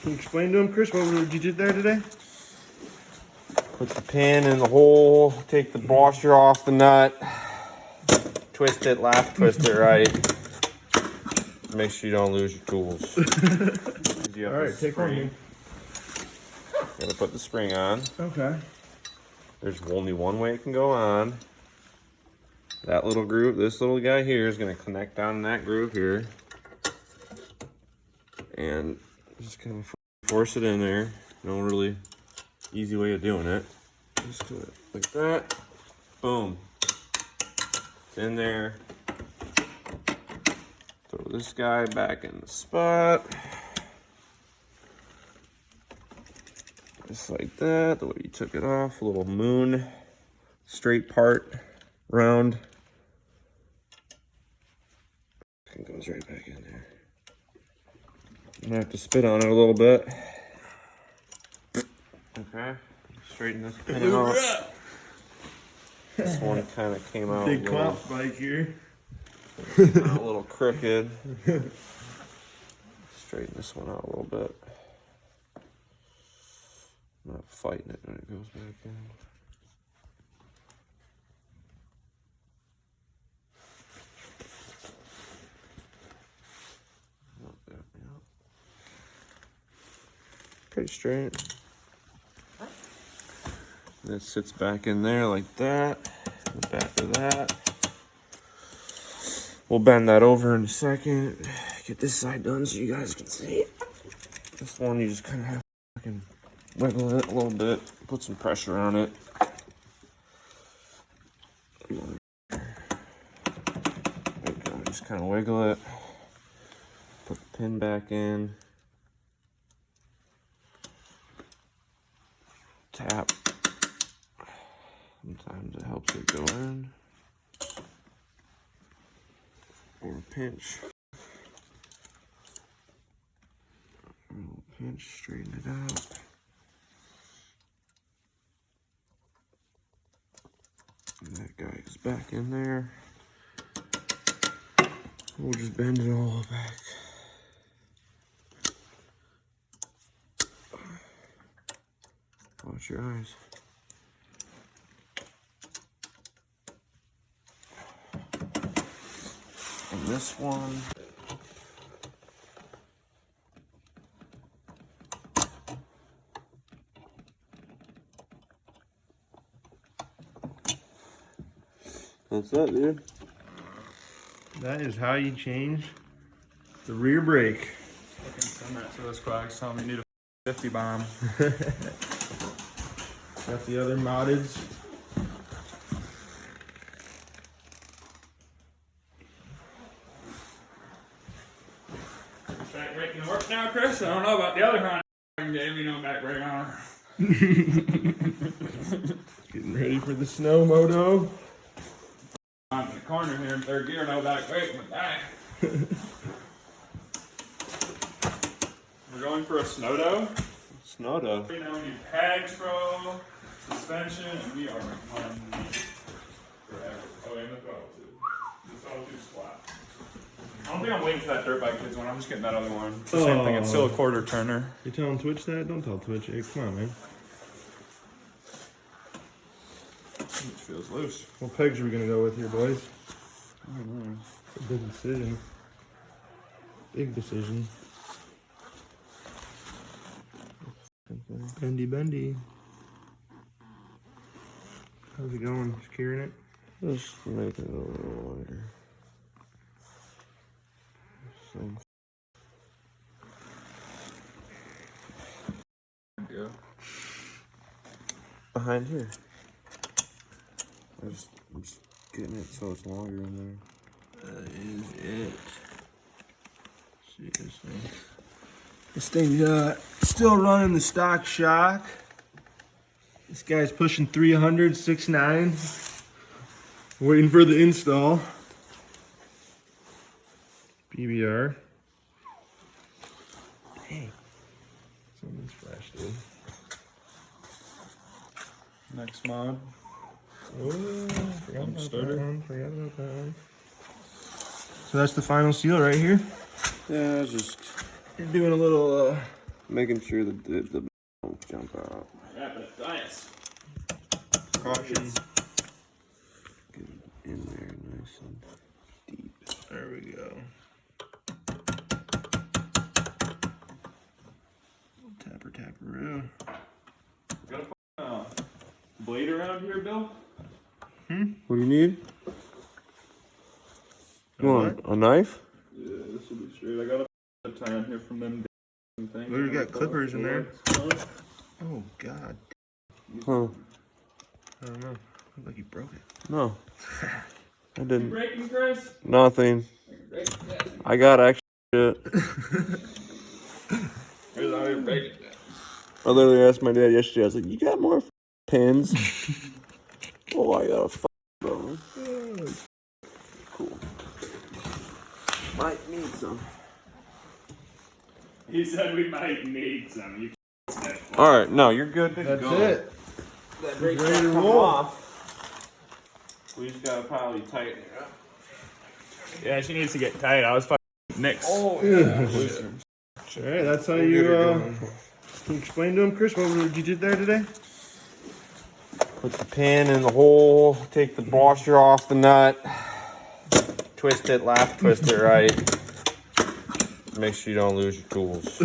Can you explain to him, Chris, what you did there today? Put the pin in the hole, take the washer off the nut, twist it left, twist it right. Make sure you don't lose your tools. All right, take one here. Gotta put the spring on. Okay. There's only one way it can go on. That little groove, this little guy here is gonna connect down in that groove here. And just kind of force it in there. No really easy way of doing it. Just do it like that. Boom. It's in there. Throw this guy back in the spot. Just like that, the way you took it off. A little moon, straight part, round. It goes right back in there. I'm gonna have to spit on it a little bit. Okay, straighten this pin out. This one kind of came out Big a little, clout spike here. a little crooked. Straighten this one out a little bit. I'm not fighting it when it goes back in. Pretty straight. And it sits back in there like that. The back of that. We'll bend that over in a second. Get this side done so you guys can see it. This one you just kind of have to fucking wiggle it a little bit. Put some pressure on it. There you go. Just kind of wiggle it. Put the pin back in. Tap. Sometimes it helps it go in. Or pinch. A little pinch, straighten it out. And that guy is back in there. We'll just bend it all back. Watch your eyes. And this one. That's it, dude. That is how you change the rear brake. Fucking send that to those quacks. Tell them you need a 50 bomb. Got the other moddeds. Back brake gonna work now, Chris? I don't know about the other Honda gave me no back brake on her. Getting ready for the snow moto. I'm in the corner here in third gear, no back brake, but back. We're going for a snowdo. Snowdo. We know need pegs, bro, suspension, and we are running forever. Oh, and the throttle too. The throttle too flat. I don't think I'm waiting for that dirt bike kids one. I'm just getting that other one. It's the same thing. It's still a quarter turner. You telling Twitch that? Don't tell Twitch. Hey, come on, man. It feels loose. What pegs are we gonna go with here, boys? I don't know. It's a big decision. Big decision. Bendy, bendy. How's it going? Just carrying it? Just make it a little lighter. So. Yeah. Behind here. I'm just getting it so it's longer in there. That is it. Seriously. This thing's still running the stock shock. This guy's pushing 300, 6.9. Waiting for the install. PBR. Hey. Something's flash, dude. Next mod. Oh, forgot about starter. that one. Forgot about that one. So that's the final seal right here. Yeah, just You're doing a little Making sure that the don't jump out. Yeah, but nice. Caution. Get it in there nice and deep. There we go. Tapper, tapperoo. Got a blade around here, Bill? What do you need? You want a knife? Yeah, this will be straight. I got a tie on here from them things. We got clippers in there. Oh God. Huh? I don't know. Looked like you broke it. No. I didn't. Breaking, Chris? Nothing. I got extra shit. Here's how you break it. I literally asked my dad yesterday. I was like, "You got more pins?" Oh, I got a bro. Cool. Might need some. He said we might need some. You All right, no, you're good to That's go. it. That Ready brake's to not come roll. off. We just gotta probably tighten it up. Yeah, she needs to get tight. I was fucking Nick's. Oh, All right, that's how you can you explain to him, Chris, what you did there today? Put the pin in the hole, take the washer off the nut, twist it left, twist it right. Make sure you don't lose your tools.